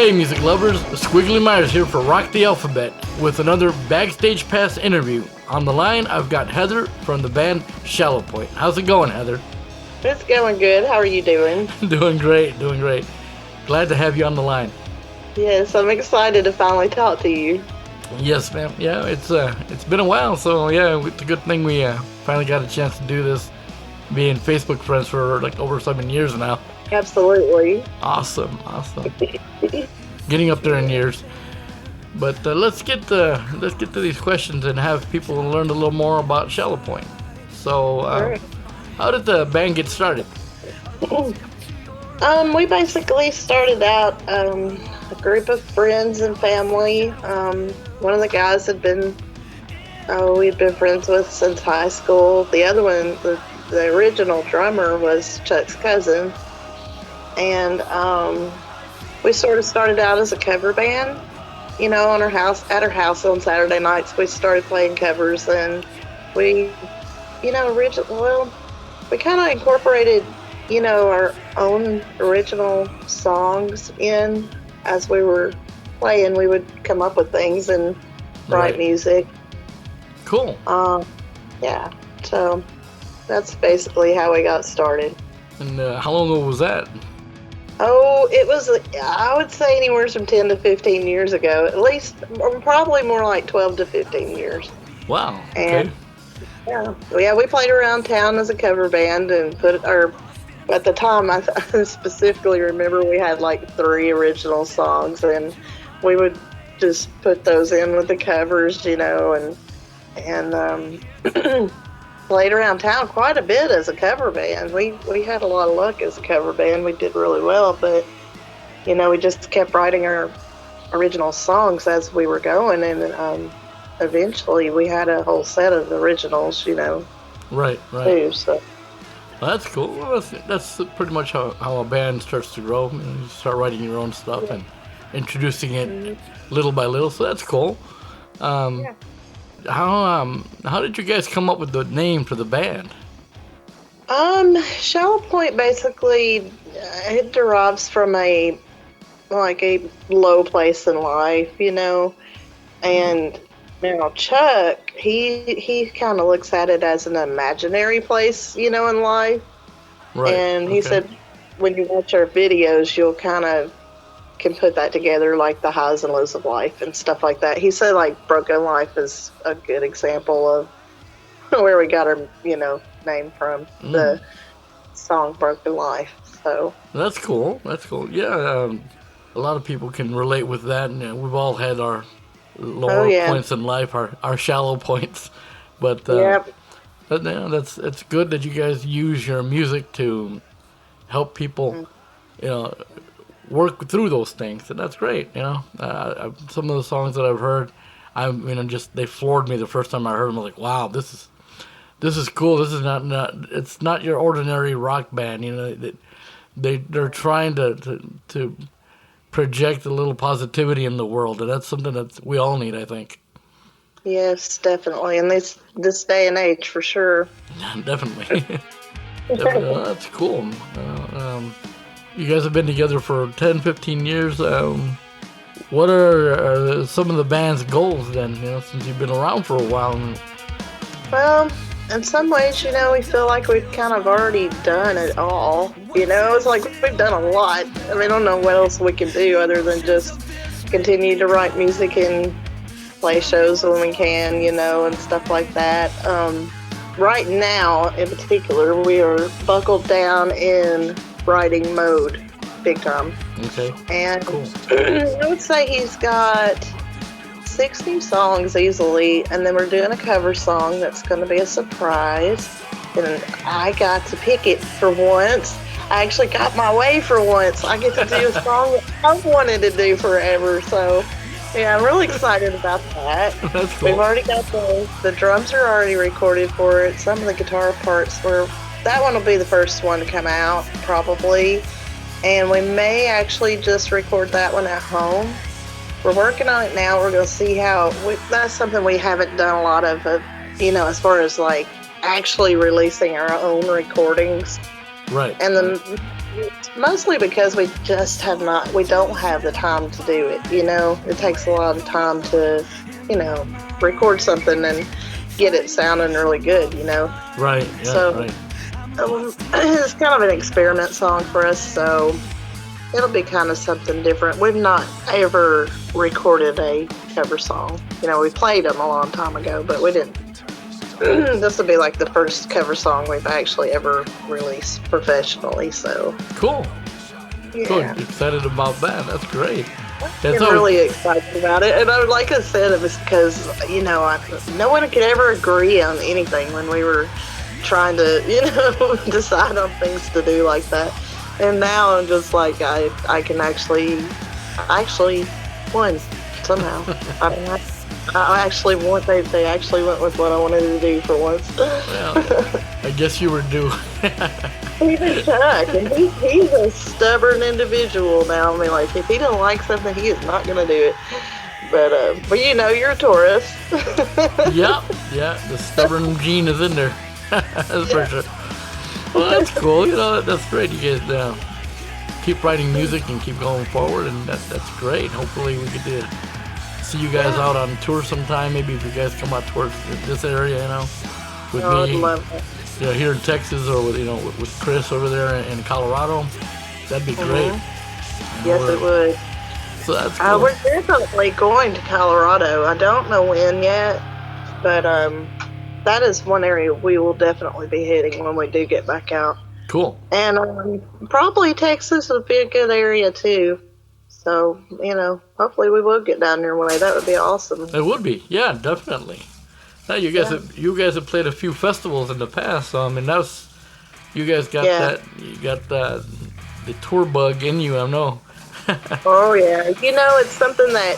Hey music lovers, Squiggly Myers here for Rock the Alphabet with another Backstage Pass interview. On the line, I've got Heather from the band Shallowpoint. How's it going, Heather? It's going good. How are you doing? Doing great. Glad to have you on the line. Yes, I'm excited to finally talk to you. Yes, ma'am. Yeah, it's been a while, so yeah, it's a good thing we finally got a chance to do this, being Facebook friends for like over 7 years now. Absolutely. Awesome. Getting up there in years. But let's get to these questions and have people learn a little more about Shallowpoint. So, Sure. How did the band get started? We basically started out a group of friends and family. One of the guys we'd been friends with since high school. The other one, the original drummer, was Chuck's cousin. And we sort of started out as a cover band, at our house on Saturday nights. We started playing covers, and we kind of incorporated, our own original songs in. As we were playing, we would come up with things and write music. Cool. Yeah. So that's basically how we got started. And how long ago was that? Oh, it was, I would say, anywhere from 10 to 15 years ago. At least, or probably more like 12 to 15 years. Wow. Okay. And we played around town as a cover band and at the time, I specifically remember we had like 3 original songs, and we would just put those in with the covers, and played around town quite a bit as a cover band. We had a lot of luck as a cover band. We did really well, but we just kept writing our original songs as we were going, and eventually we had a whole set of originals, Right. too. So. Well, that's cool. Well, that's pretty much how a band starts to grow. You start writing your own stuff and introducing it little by little. So that's cool. How did you guys come up with the name for the band? Shallowpoint basically it derives from a low place in life, and Chuck, he kind of looks at it as an imaginary place, in life. Right. And he said when you watch our videos, you'll kind of can put that together, like the highs and lows of life and stuff like that. He said like Broken Life is a good example of where we got our, name from, the song Broken Life. So That's cool. Yeah, a lot of people can relate with that, and we've all had our lower points in life, our shallow points. But it's good that you guys use your music to help people, work through those things, and that's great. Some of the songs that I've heard, they floored me the first time I heard them. I was like, wow, this is cool. This is it's not your ordinary rock band. They're trying to project a little positivity in the world, and that's something that we all need, I think. Yes, definitely, in this day and age, for sure. Definitely. Definitely. That's cool. You guys have been together for 10, 15 years. What are some of the band's goals then, since you've been around for a while? Well, in some ways, we feel like we've kind of already done it all. It's like we've done a lot. I don't know what else we can do other than just continue to write music and play shows when we can, and stuff like that. Right now, in particular, we are buckled down in writing mode, big time. Okay. And cool. I would say he's got 60 songs easily, and then we're doing a cover song that's going to be a surprise, and I got to pick it for once. I actually got my way for once. I get to do a song that I've wanted to do forever, so yeah, I'm really excited about that. That's cool. We've already got the drums are already recorded for it. Some of the guitar parts that one will be the first one to come out, probably, and we may actually just record that one at home. We're working on it now. We're going to see that's something we haven't done a lot of, as far as like actually releasing our own recordings. Right. And the Mostly because we just we don't have the time to do it, It takes a lot of time to, record something and get it sounding really good, Right, yeah, so, right. It's kind of an experiment song for us, so it'll be kind of something different. We've not ever recorded a cover song. We played them a long time ago, but we didn't. This will be like the first cover song we've actually ever released professionally, so. Cool. Yeah. Cool. Excited about that. That's great. I'm really excited about it. And like I said, it was because, no one could ever agree on anything when we were trying to, decide on things to do like that. And now I'm just like, I can actually won somehow. I actually won. They actually went with what I wanted to do for once. Well, I guess you were due. Even Chuck, and he's a stubborn individual now. I mean, like, if he don't like something, he is not going to do it. But you're a Taurus. Yeah, the stubborn gene is in there. That's for sure. Well, that's cool. That's great. You guys keep writing music and keep going forward, and that's great. Hopefully, we get to see you guys out on tour sometime. Maybe if you guys come out towards this area, with me. I'd love it. Here in Texas, or with Chris over there in Colorado, that'd be great. Yes, it would. So that's cool. We're definitely going to Colorado. I don't know when yet, but that is one area we will definitely be hitting when we do get back out. Cool. And probably Texas would be a good area too. So, hopefully we will get down there one day. That would be awesome. It would be, yeah, definitely. Now you guys have played a few festivals in the past, so I mean you guys got that, you got the tour bug in you, I know. Oh yeah, it's something that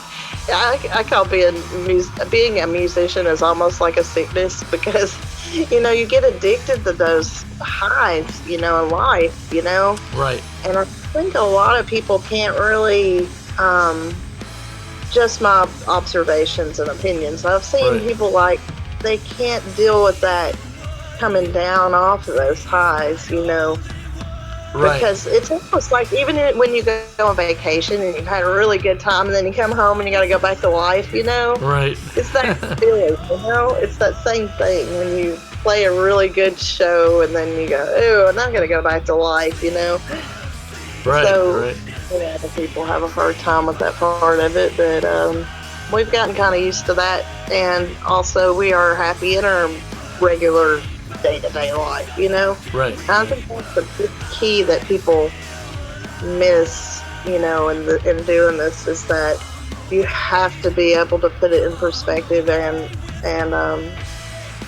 I call being a musician is almost like a sickness, because you get addicted to those highs, in life, Right. And I think a lot of people can't really, just my observations and opinions, I've seen people like they can't deal with that coming down off of those highs, Right. Because it's almost like even when you go on vacation and you've had a really good time and then you come home and you got to go back to life, Right. It's that feeling, It's that same thing when you play a really good show and then you go, oh, I'm not going to go back to life, Right, so, right. The people have a hard time with that part of it, but we've gotten kind of used to that, and also we are happy in our regular day-to-day life, Right. I think that's the big key that people miss, in doing this, is that you have to be able to put it in perspective and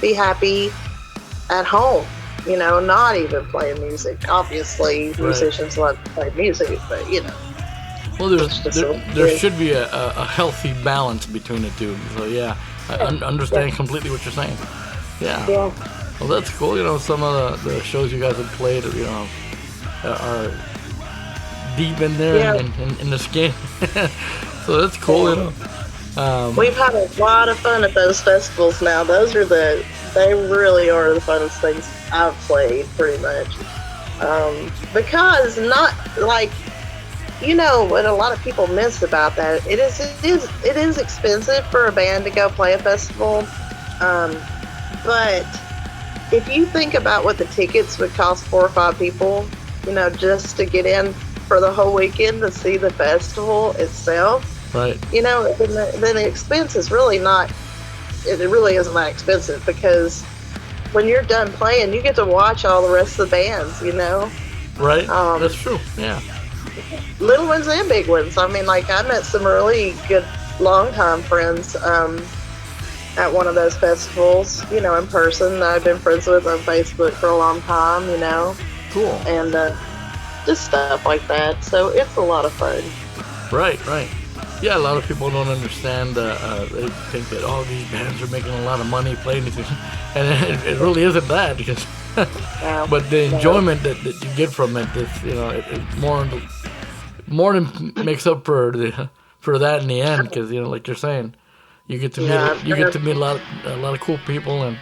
be happy at home, not even playing music. Obviously, musicians love to play music, but, Well, there should be a healthy balance between the two. So, yeah, I understand completely what you're saying. Yeah. Well, that's cool. Some of the shows you guys have played, are deep in there in the skin. So that's cool, We've had a lot of fun at those festivals now. They really are the funnest things I've played, pretty much. Because not like, what a lot of people miss about that, it is expensive for a band to go play a festival. But if you think about what the tickets would cost 4 or 5 people, just to get in for the whole weekend to see the festival itself, right? Then the expense is really not. It really isn't that expensive, because when you're done playing, you get to watch all the rest of the bands. Right. That's true. Yeah. Little ones and big ones. I mean, like, I met some really good longtime friends at one of those festivals, in person, that I've been friends with on Facebook for a long time, Cool. And just stuff like that. So it's a lot of fun. Right. Yeah, a lot of people don't understand. They think that these bands are making a lot of money playing these, and it really isn't that. Because, but the enjoyment that you get from it, it's more than makes up for that in the end. Because like you're saying, you get to meet a lot of cool people and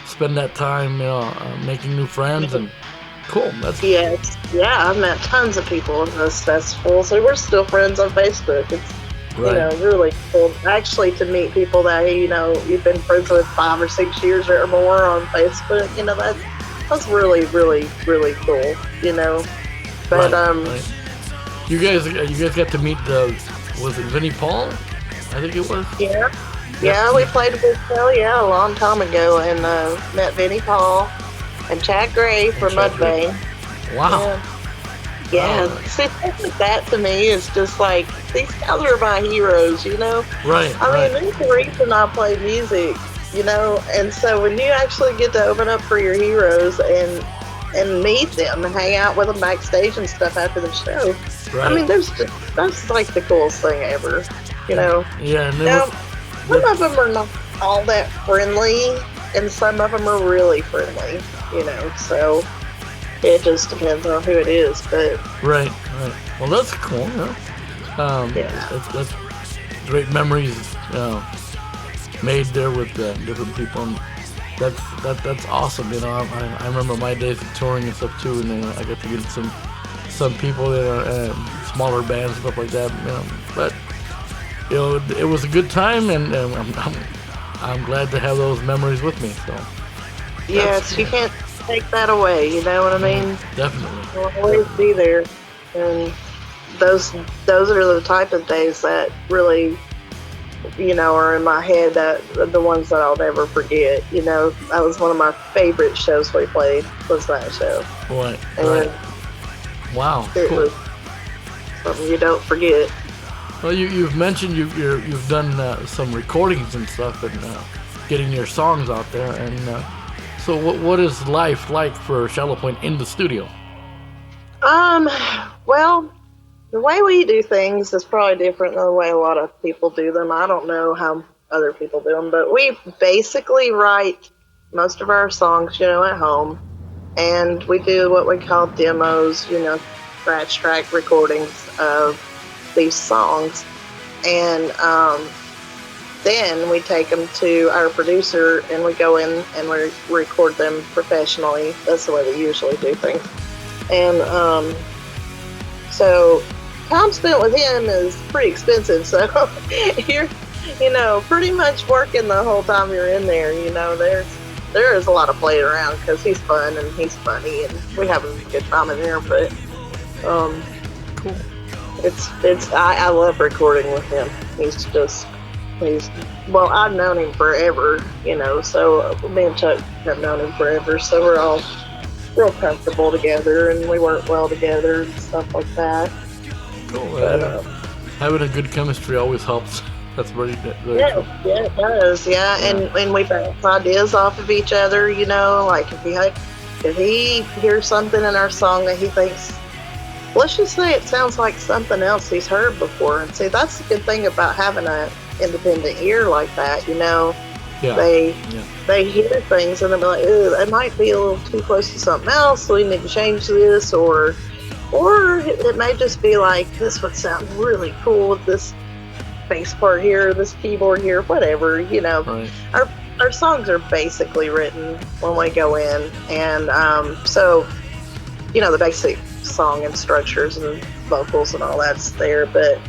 spend that time, making new friends and Cool. That's yes, yeah. I've met tons of people in this festival, so we're still friends on Facebook. It's really cool actually to meet people that you've been friends with 5 or 6 years or more on Facebook. That's really, really, really cool. But right. You guys got to meet was it Vinnie Paul? I think it was. Yeah, we played a big show, a long time ago, and met Vinnie Paul and Chad Gray from Mudvayne. Wow. Yeah. See, stuff like that to me is just like, these guys are my heroes, Right. I mean, there's the reason I play music, and so when you actually get to open up for your heroes and meet them and hang out with them backstage and stuff after the show, right. I mean, that's like the coolest thing ever, Yeah, and some of them are not all that friendly, and some of them are really friendly, so it just depends on who it is, but... Right. Well, that's cool, That's great memories made there with different people, and that's awesome, I remember my days of touring and stuff too, and I got to get some people that are smaller bands and stuff like that, but it was a good time, and I'm glad to have those memories with me. So yes, you can't take that away. You know what I mean? Definitely. It'll always be there, and those are the type of days that really, are in my head. That the ones that I'll never forget. That was one of my favorite shows we played. Was that show? Right. And wow. It cool. was something you don't forget. Well, you've mentioned you've done some recordings and stuff, and getting your songs out there. And so, what is life like for Shallowpoint in the studio? Well, the way we do things is probably different than the way a lot of people do them. I don't know how other people do them, but we basically write most of our songs, at home, and we do what we call demos, scratch track recordings of these songs, and then we take them to our producer and we go in and we record them professionally. That's the way we usually do things. And so time spent with him is pretty expensive, so you're pretty much working the whole time you're in there. There is a lot of playing around because he's fun and he's funny and we have a good time in there, but cool. I love recording with him. Well, I've known him forever, so me and Chuck have known him forever, so we're all real comfortable together and we work well together and stuff like that. Cool. But, having a good chemistry always helps. That's very true. Yeah, it does. Yeah, and we bounce ideas off of each other. Like if he hears something in our song that he thinks, let's just say it sounds like something else he's heard before. And see, that's the good thing about having an independent ear like that. Yeah. They hear things and they'll be like, "Ooh, that might be a little too close to something else, so we need to change this," or it may just be like, "This would sound really cool with this bass part here, this keyboard here, whatever." Right. Our songs are basically written when we go in, and so the basic song and structures and vocals and all that's there, but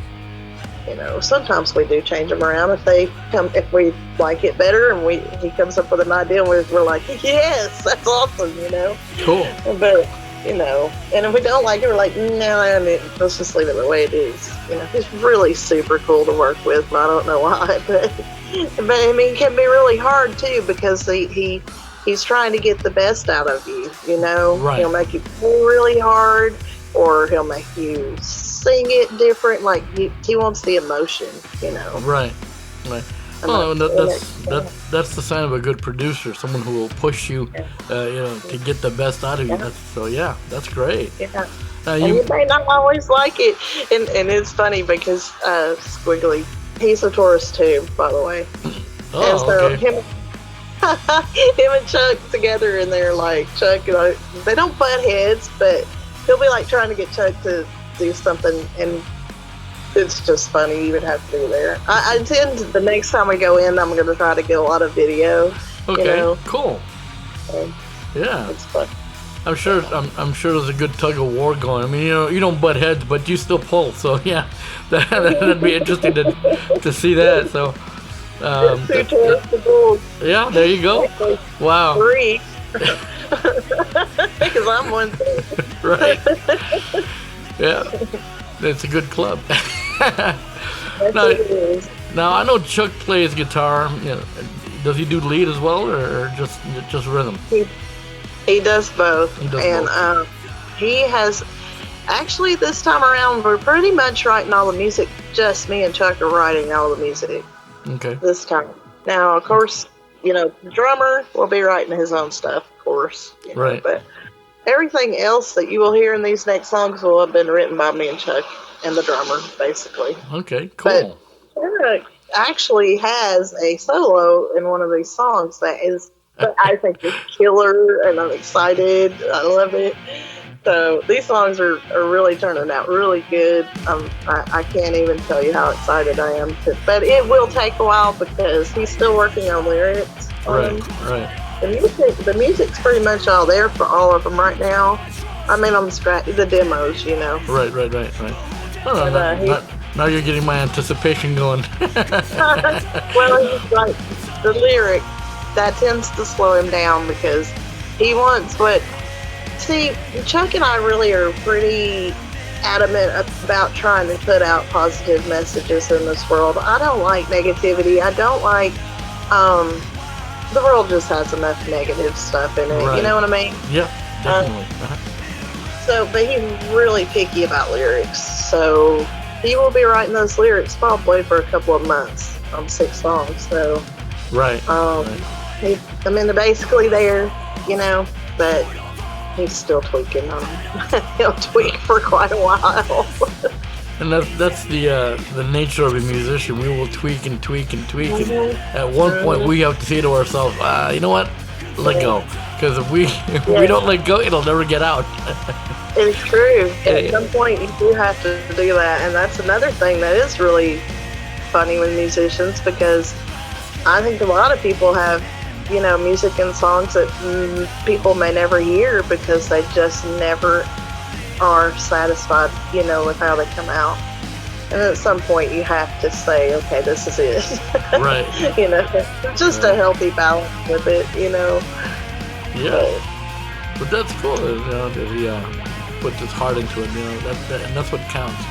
sometimes we do change them around if we like it better and he comes up with an idea and we're like, yes, that's awesome, Cool. But and if we don't like it, we're like, no, let's just leave it the way it is. He's really super cool to work with, and I don't know why, but I mean, it can be really hard too because he's trying to get the best out of you, Right. He'll make you pull really hard, or he'll make you sing it different. Like he wants the emotion, Right. Well, that's the sign of a good producer, someone who will push you, to get the best out of you. That's great. Yeah. You may not always like it, and it's funny because Squiggly, he's a Taurus too, by the way. Oh, and so okay. him and Chuck together, and they're like, Chuck, they don't butt heads, but he'll be like trying to get Chuck to do something, and it's just funny you would have to be there. I intend the next time we go in, I'm going to try to get a lot of video. Okay, cool. So, Yeah. it's fun. I'm sure there's a good tug of war going. I mean, you don't butt heads, but you still pull. So yeah, that'd be interesting to see that. So. Yeah, there you go. Wow. 3. Because I'm one too. Right. Yeah. It's a good club. Now I know Chuck plays guitar. Does he do lead as well, or just rhythm? He does both. He has actually this time around. We're pretty much writing all the music. Just me and Chuck are writing all the music. Okay. This time. Now, of course, the drummer will be writing his own stuff, of course. Right. But everything else that you will hear in these next songs will have been written by me and Chuck and the drummer, basically. Okay, cool. But Chuck actually has a solo in one of these songs that I think is killer, and I'm excited. I love it. So these songs are really turning out really good. I can't even tell you how excited I am. But it will take a while because he's still working on lyrics. Right. The music's pretty much all there for all of them right now. I mean, I'm the demos, Right. Now you're getting my anticipation going. Well, he's right. The lyric, that tends to slow him down because he wants what... See, Chuck and I really are pretty adamant about trying to put out positive messages in this world. I don't like negativity. I don't like, the world just has enough negative stuff in it. Right. You know what I mean? Yeah, definitely. But he's really picky about lyrics. So he will be writing those lyrics probably for a couple of months on 6 songs. So, right. They're basically there, but he's still tweaking on them. He'll tweak for quite a while. And that's the nature of a musician. We will tweak and tweak and tweak. And at one point, we have to say to ourselves, you know what? Let go. Because if we don't let go, it'll never get out. It's true. At some point, you do have to do that. And that's another thing that is really funny with musicians, because I think a lot of people have music and songs that people may never hear because they just never are satisfied, with how they come out. And at some point you have to say, okay, this is it. Right. Just a healthy balance with it, Yeah. But that's cool, that he puts his heart into it, and that's what counts.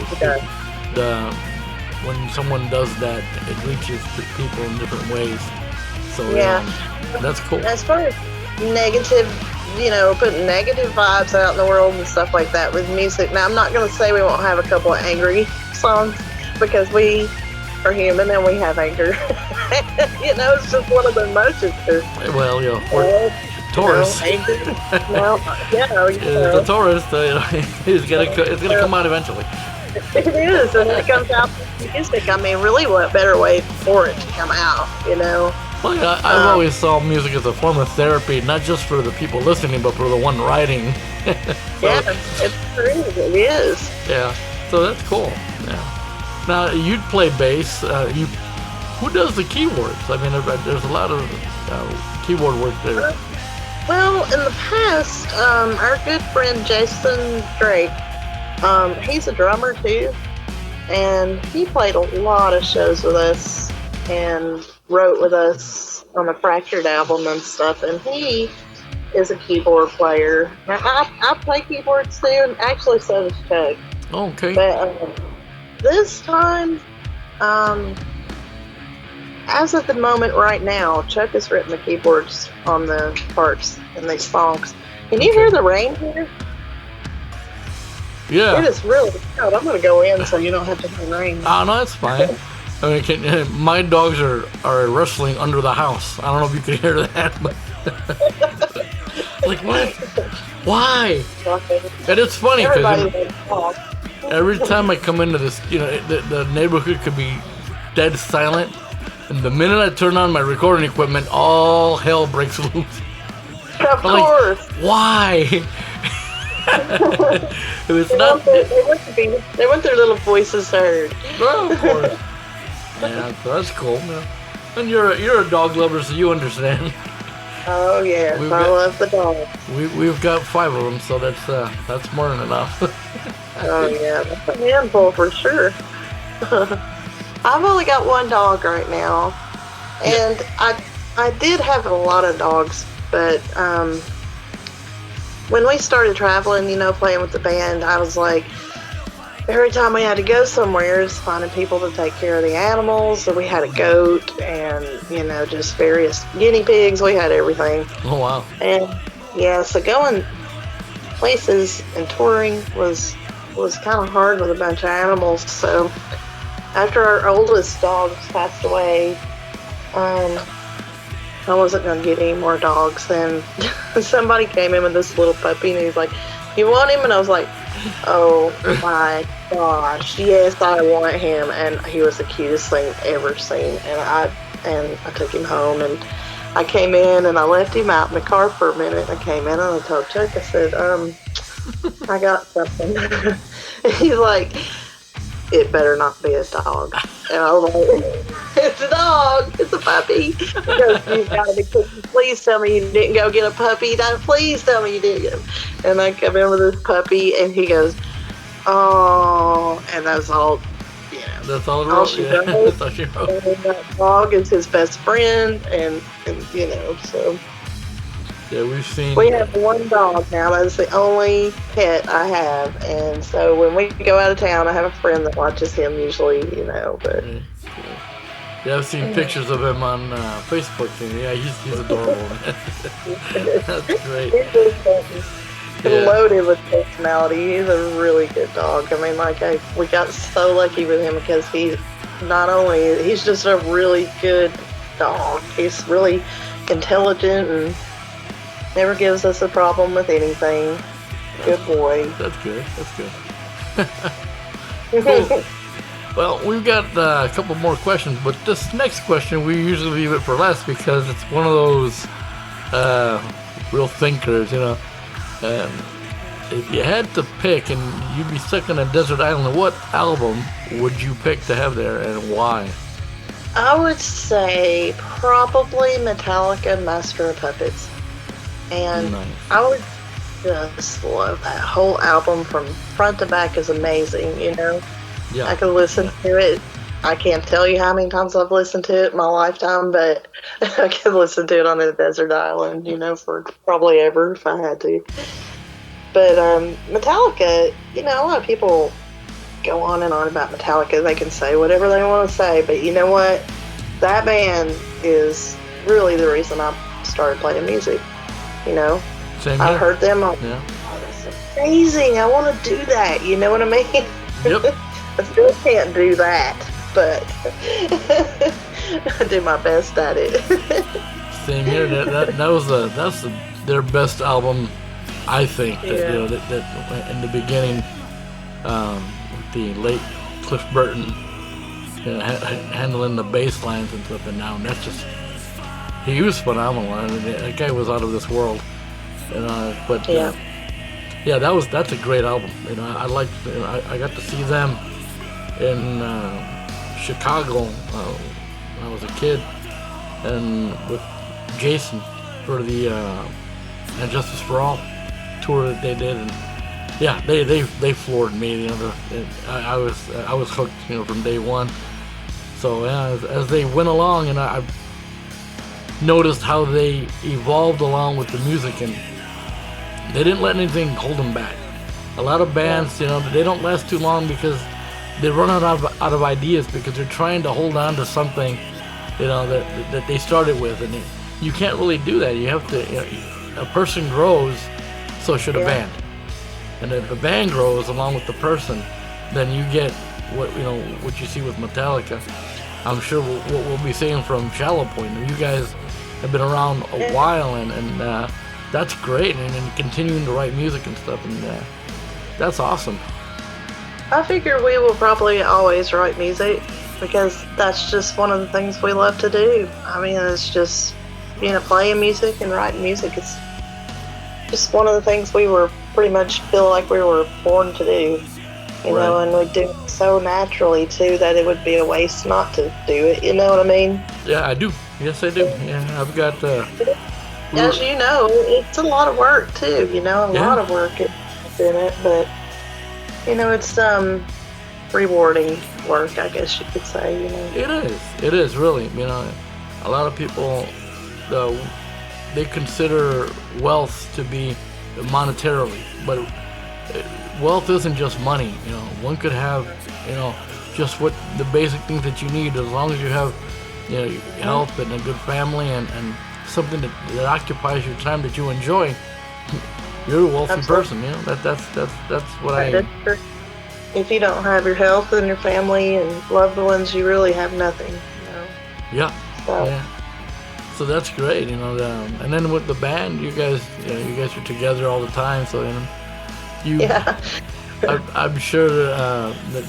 When someone does that, it reaches people in different ways. So that's cool. As far as negative, putting negative vibes out in the world and stuff like that with music. Now, I'm not going to say we won't have a couple of angry songs, because we are human and we have anger. It's just one of the emotions. Well, we're Taurus. The Taurus, it's gonna come out eventually. It is, and it comes out in music. I mean, really, what better way for it to come out, Well, yeah, I've always saw music as a form of therapy, not just for the people listening, but for the one writing. It's true. It is. Yeah, so that's cool. Yeah. Now, you play bass. Who does the keyboards? I mean, there's a lot of keyboard work there. Well, in the past, our good friend Jason Drake, he's a drummer too, and he played a lot of shows with us and wrote with us on the Fractured album and stuff, and he is a keyboard player. Now, I play keyboards too, and actually so does Chuck. Okay. But this time, as of the moment right now, Chuck has written the keyboards on the parts in these songs. Can you hear the rain here? Yeah. It is really loud. I'm going to go in so you don't have to hear rain. Oh, no, that's fine. I mean, my dogs are wrestling under the house. I don't know if you can hear that, but like, what? Why? And it's funny because every time I come into this, the neighborhood could be dead silent, and the minute I turn on my recording equipment, all hell breaks loose. Of course. Like, why? It's not. They want their little voices heard. Well, of course. Yeah, so that's cool, man. And you're a dog lover, so you understand. Oh yeah, I love the dogs. We've got 5 of them, so that's more than enough. Oh yeah, that's a handful for sure. I've only got 1 dog right now, and I did have a lot of dogs, but when we started traveling, playing with the band, I was like, every time we had to go somewhere, it's finding people to take care of the animals. So we had a goat and, just various guinea pigs. We had everything. Oh, wow. And, so going places and touring was kind of hard with a bunch of animals. So after our oldest dogs passed away, I wasn't going to get any more dogs. Then somebody came in with this little puppy, and he's like, "You want him?" And I was like, "Oh my gosh, yes, I want him." And he was the cutest thing ever seen. And I took him home, and I came in and I left him out in the car for a minute. I came in and I told Chuck, I said, I got something. He's like, "It better not be a dog." And I was like, "It's a dog. It's a puppy." Because you've got to be cooking. Please tell me you didn't go get a puppy. Please tell me you didn't get him. And I come in with this puppy, and he goes, "Oh," and that's all. That's all she wrote. That's all she wrote. And that dog is his best friend, and so. Yeah, We have 1 dog now. That's the only pet I have, and so when we go out of town, I have a friend that watches him usually, but. Yeah, I've seen pictures of him on Facebook, and yeah, he's adorable. That's great. He's loaded with personality. He's a really good dog. I mean, we got so lucky with him because he's just a really good dog. He's really intelligent and never gives us a problem with anything. Good boy. That's good. Cool. Well, we've got a couple more questions, but this next question, we usually leave it for last because it's one of those real thinkers, if you had to pick and you'd be stuck on a desert island, what album would you pick to have there and why? I would say probably Metallica, Master of Puppets. And nice. I would just love that whole album from front to back is amazing, Yeah. I could listen to it. I can't tell you how many times I've listened to it in my lifetime, but I could listen to it on a desert island, for probably ever if I had to. But Metallica, a lot of people go on and on about Metallica. They can say whatever they want to say, but you know what? That band is really the reason I started playing music. Same I here. heard them. Like, oh, that's amazing. I want to do that. You know what I mean? Yep. I still can't do that, but I do my best at it. Same here. That's their best album, I think. That in the beginning, the late Cliff Burton, handling the bass lines and stuff, and now that's just. He was phenomenal. I mean, that guy was out of this world. That's a great album. I liked. I got to see them in Chicago when I was a kid, and with Jason for the And Justice for All tour that they did, and they floored me. I was hooked, from day one. So as they went along, and I noticed how they evolved along with the music, and they didn't let anything hold them back. A lot of bands, they don't last too long because they run out of ideas because they're trying to hold on to something, that they started with, and you can't really do that. You have to. A person grows, so should a band, and if the band grows along with the person, then you get what you see with Metallica. I'm sure what we'll be seeing from Shallowpoint. You guys have been around a while, and that's great, and continuing to write music and stuff, and that's awesome. I figure we will probably always write music because that's just one of the things we love to do. I mean, it's just, playing music and writing music. It's just one of the things we were pretty much feel like we were born to do. And we do it so naturally, too, that it would be a waste not to do it. You know what I mean? Yeah, I do. Yes, I do. Yeah, I've got as you know, it's a lot of work too. A lot of work in it, but it's rewarding work, I guess you could say. It is really. A lot of people, they consider wealth to be monetarily, but wealth isn't just money. One could have, just what the basic things that you need, as long as you have, health and a good family and something that occupies your time that you enjoy. You're a wealthy person. That's what I. If you don't have your health and your family and loved ones, you really have nothing. Yeah. So that's great. And then with the band, you guys are together all the time. So Yeah. I'm sure that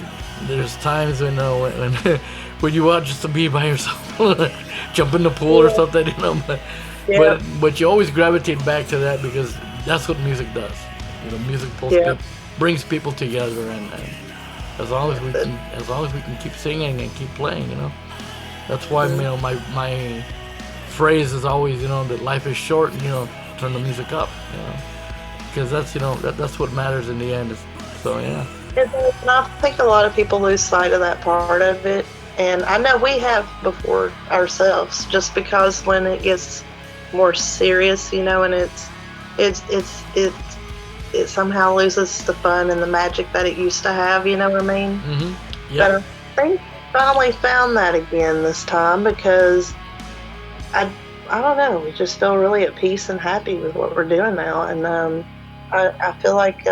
there's times when you want just to be by yourself, jump in the pool or something, but you always gravitate back to that because that's what music does. Music brings people together, and as long as we can keep singing and keep playing, that's why my phrase is always that life is short, and turn the music up, because that's that's what matters in the end. So yeah. And I think a lot of people lose sight of that part of it, and I know we have before ourselves, just because when it gets more serious, and it somehow loses the fun and the magic that it used to have. You know what I mean? Mm-hmm. Yeah. But I think finally found that again this time because I don't know, we just feel really at peace and happy with what we're doing now, and I feel like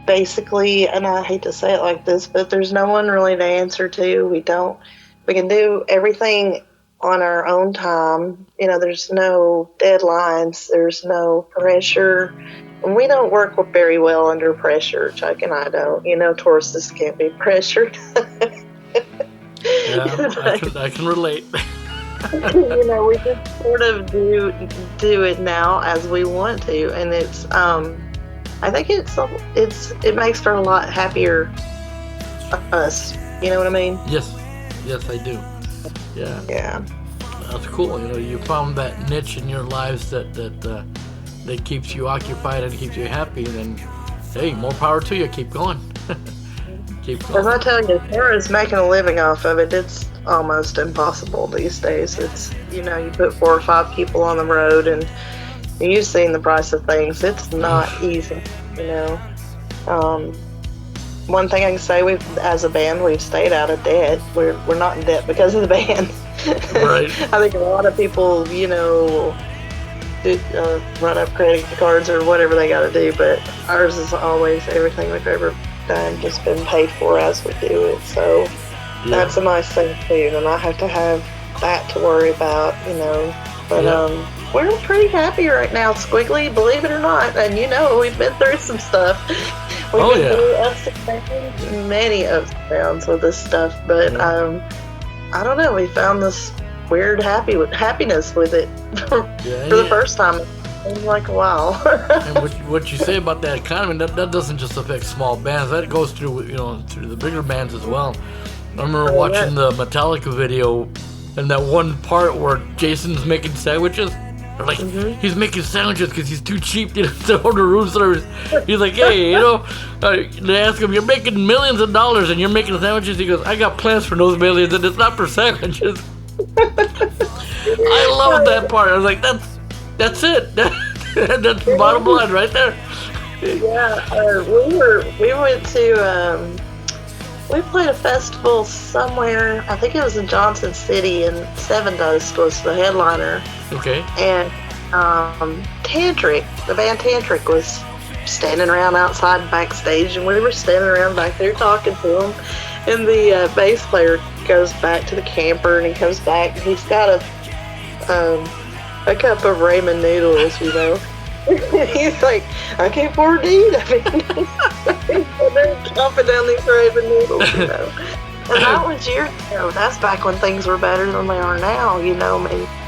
basically, and I hate to say it like this, but there's no one really to answer to. We can do everything on our own time. There's no deadlines, there's no pressure. And we don't work very well under pressure. Chuck and I don't. Tauruses can't be pressured. Yeah, I can relate. We just sort of do it now as we want to, and it's I think it makes for a lot happier us. You know what I mean? Yes, I do. Yeah. That's cool. You found that niche in your lives that keeps you occupied and keeps you happy. Then, hey, more power to you. Keep going. Keep going. As I tell you, as far as making a living off of it, it's almost impossible these days. It's you put 4 or 5 people on the road, and you've seen the price of things. It's not easy. One thing I can say, as a band, we've stayed out of debt. We're not in debt because of the band. Right. I think a lot of people, run up credit cards or whatever they got to do, but ours is always everything we've ever done just been paid for as we do it. So that's a nice thing too, and I have to have that to worry about, But we're pretty happy right now, Squiggly, believe it or not. And we've been through some stuff. We've been through ups and downs, many ups and downs with this stuff. But I don't know, we found this weird happiness with it for the first time. It seemed like a while. And what you say about that economy, that doesn't just affect small bands. That goes through through the bigger bands as well. I remember watching the Metallica video, and that one part where Jason's making sandwiches. Like, he's making sandwiches because he's too cheap to order room service. He's like, hey, they ask him, you're making millions of dollars and you're making sandwiches? He goes, I got plans for those millions and it's not for sandwiches. I love that part. I was like, that's it. That's the bottom line right there. Yeah, we went to, we played a festival somewhere, I think it was in Johnson City, and Seven Dust was the headliner. Okay. And Tantric, the band Tantric, was standing around outside Backstage, and we were standing around back there talking to them. And the bass player goes back to the camper, and he comes back, and he's got a cup of ramen noodles, He's like, I can't afford to eat. They're chomping down these ramen noodles, And that was years ago. That's back when things were better than they are now,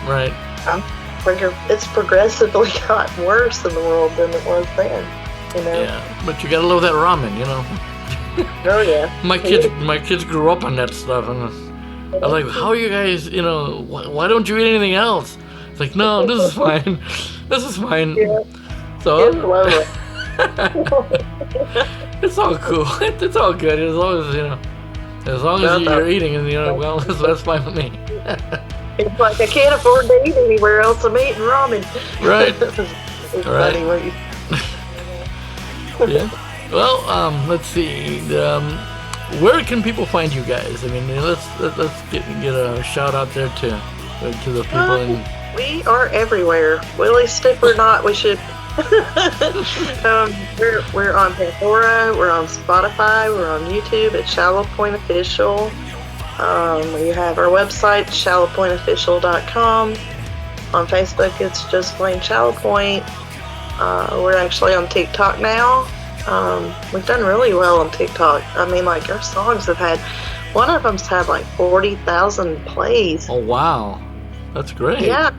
Right. It's progressively gotten worse in the world than it was then, Yeah, but you gotta love that ramen, Oh yeah. My kids grew up on that stuff, and I was like, how are you guys, why don't you eat anything else? It's like, no, this is fine. This is fine. Yeah. So it's all cool. It's all good as long as you're eating, and well, that's fine with me. It's like I can't afford to eat anywhere else. I'm eating ramen. Right. It's right. funny what you... Yeah. Well, let's see. Where can people find you guys? I mean, let's get a shout out there to the people. We are everywhere. Willie stick or not, we should. We're on Pandora. We're on Spotify. We're on YouTube at Shallowpoint Official. We have our website, shallowpointofficial.com. On Facebook, it's just plain Shallowpoint. We're actually on TikTok now. We've done really well on TikTok. I mean, like, our songs have had, one of them's had like 40,000 plays. Oh, wow. That's great. Yeah,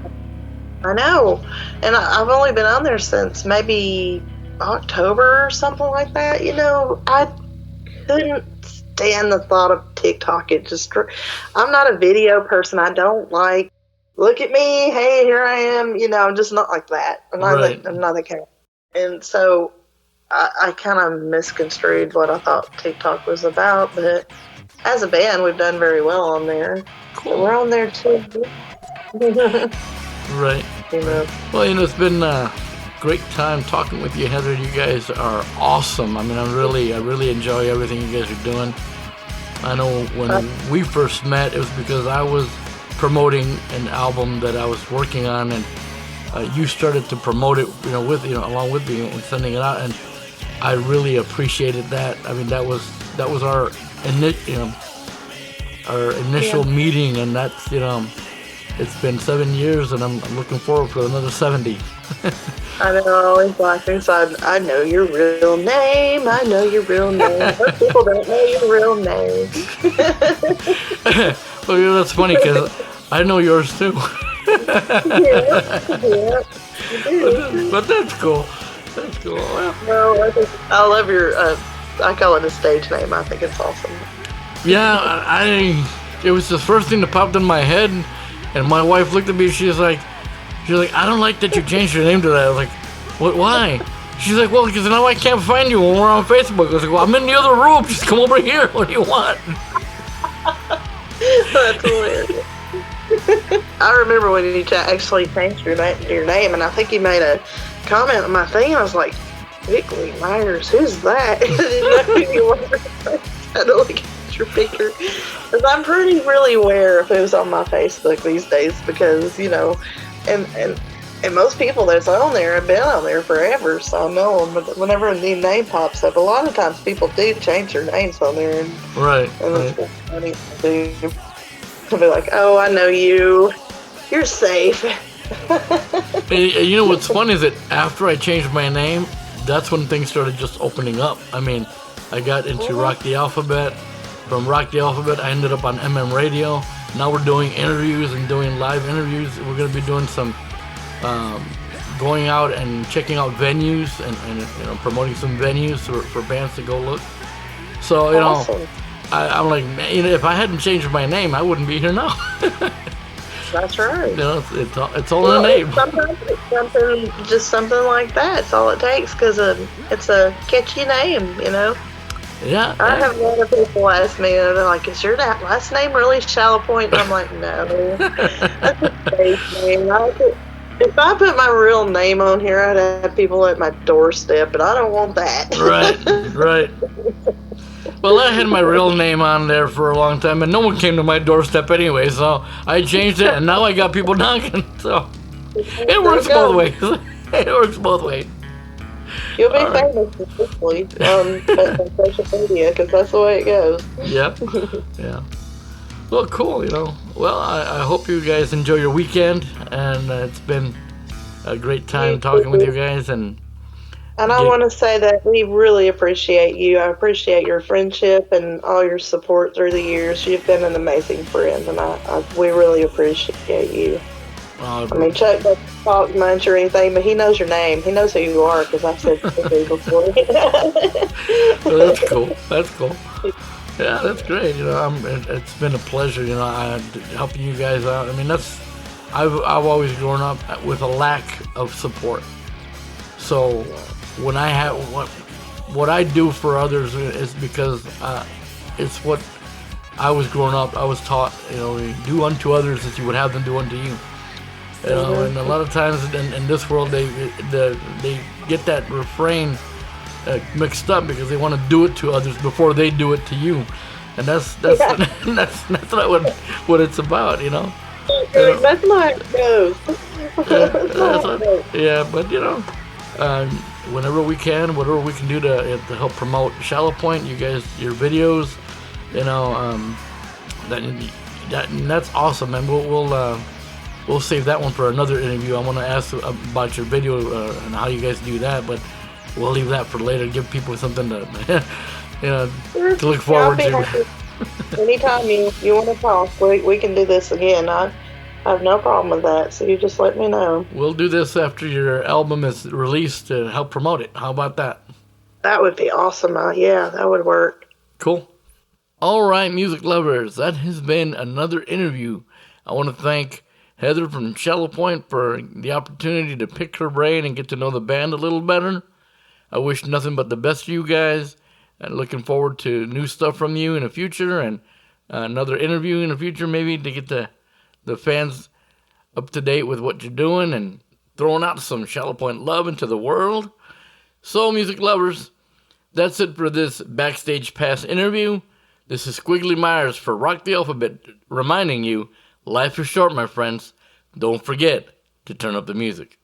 I know. And I've only been on there since maybe October or something like that. I couldn't stand the thought of TikTok. I'm not a video person. I don't like, look at me, hey, here I am. I'm just not like that. I'm not the kind. And so I kind of misconstrued what I thought TikTok was about. But as a band, we've done very well on there. Cool. So we're on there too. Right. Well, it's been a great time talking with you, Heather. You guys are awesome. I mean, I really enjoy everything you guys are doing. I know when we first met, it was because I was promoting an album that I was working on, and you started to promote it, along with me and sending it out, and I really appreciated that. I mean, that was our initial meeting, and that's it's been 7 years, and I'm looking forward for another 70. I know, I always laugh inside. I know your real name. I know your real name. Most people don't know your real name. Well, that's funny because I know yours too. Yeah. But that's cool. That's cool. Well, I love your. I call it a stage name. I think it's awesome. Yeah, it was the first thing that popped in my head, and my wife looked at me. She's like, I don't like that you changed your name to that. I was like, what? Why? She's like, well, because now I can't find you when we're on Facebook. I was like, well, I'm in the other room. Just come over here. What do you want? That's hilarious. I remember when you actually changed your name, and I think you made a comment on my thing, and I was like, Vickley Myers, who's that? I didn't know who you were. I had to look at your picture. Because I'm really aware of who's on my Facebook these days, because, and most people that's on there have been on there forever, so I know them. But whenever a new name pops up, a lot of times people do change their names on there. And it's funny to do. I'll be like, oh, I know you. You're safe. And what's funny is that after I changed my name, that's when things started just opening up. I mean, I got into Rock the Alphabet. From Rock the Alphabet, I ended up on MM Radio. Now we're doing interviews and doing live interviews. We're going to be doing some going out and checking out venues and promoting some venues for bands to go look. So, awesome. I'm like, if I hadn't changed my name, I wouldn't be here now. That's right. It's all in the name. Sometimes it's something like that. It's all it takes, because it's a catchy name, Yeah. I have a lot of people ask me, and they're like, is your last name really Shallowpoint? And I'm like, no. That's a fake name. If I put my real name on here, I'd have people at my doorstep, but I don't want that. Right. Well, I had my real name on there for a long time, and no one came to my doorstep anyway, so I changed it, and now I got people knocking, so it works both ways. It works both ways. You'll be famous quickly on social media, because that's the way it goes. Yeah. Well, cool, Well, I hope you guys enjoy your weekend, and it's been a great time talking with you guys. And I want to say that we really appreciate you. I appreciate your friendship and all your support through the years. You've been an amazing friend, and we really appreciate you. I mean, Chuck doesn't talk much or anything, but he knows your name. He knows who you are, because I've said it to you before. Well, that's cool. Yeah, that's great. It's been a pleasure, helping you guys out. I mean, I've always grown up with a lack of support. So when I have what I do for others is because it's what I was growing up. I was taught, do unto others as you would have them do unto you. And a lot of times in this world they get that refrain mixed up because they want to do it to others before they do it to you, and that's not what it's about, That's not how it goes. But whenever we can, whatever we can do to help promote Shallowpoint, you guys, your videos, that's awesome, man. We'll save that one for another interview. I want to ask about your video and how you guys do that, but we'll leave that for later. Give people something to to look forward to. Anytime you want to talk, we can do this again. I have no problem with that, so you just let me know. We'll do this after your album is released to help promote it. How about that? That would be awesome. Yeah, that would work. Cool. All right, music lovers, that has been another interview. I want to thank Heather from Shallowpoint for the opportunity to pick her brain and get to know the band a little better. I wish nothing but the best for you guys, and looking forward to new stuff from you in the future, and another interview in the future maybe to get the fans up to date with what you're doing and throwing out some Shallowpoint love into the world. So, music lovers, that's it for this Backstage Pass interview. This is Squiggly Myers for Rock the Alphabet, reminding you, life is short, my friends. Don't forget to turn up the music.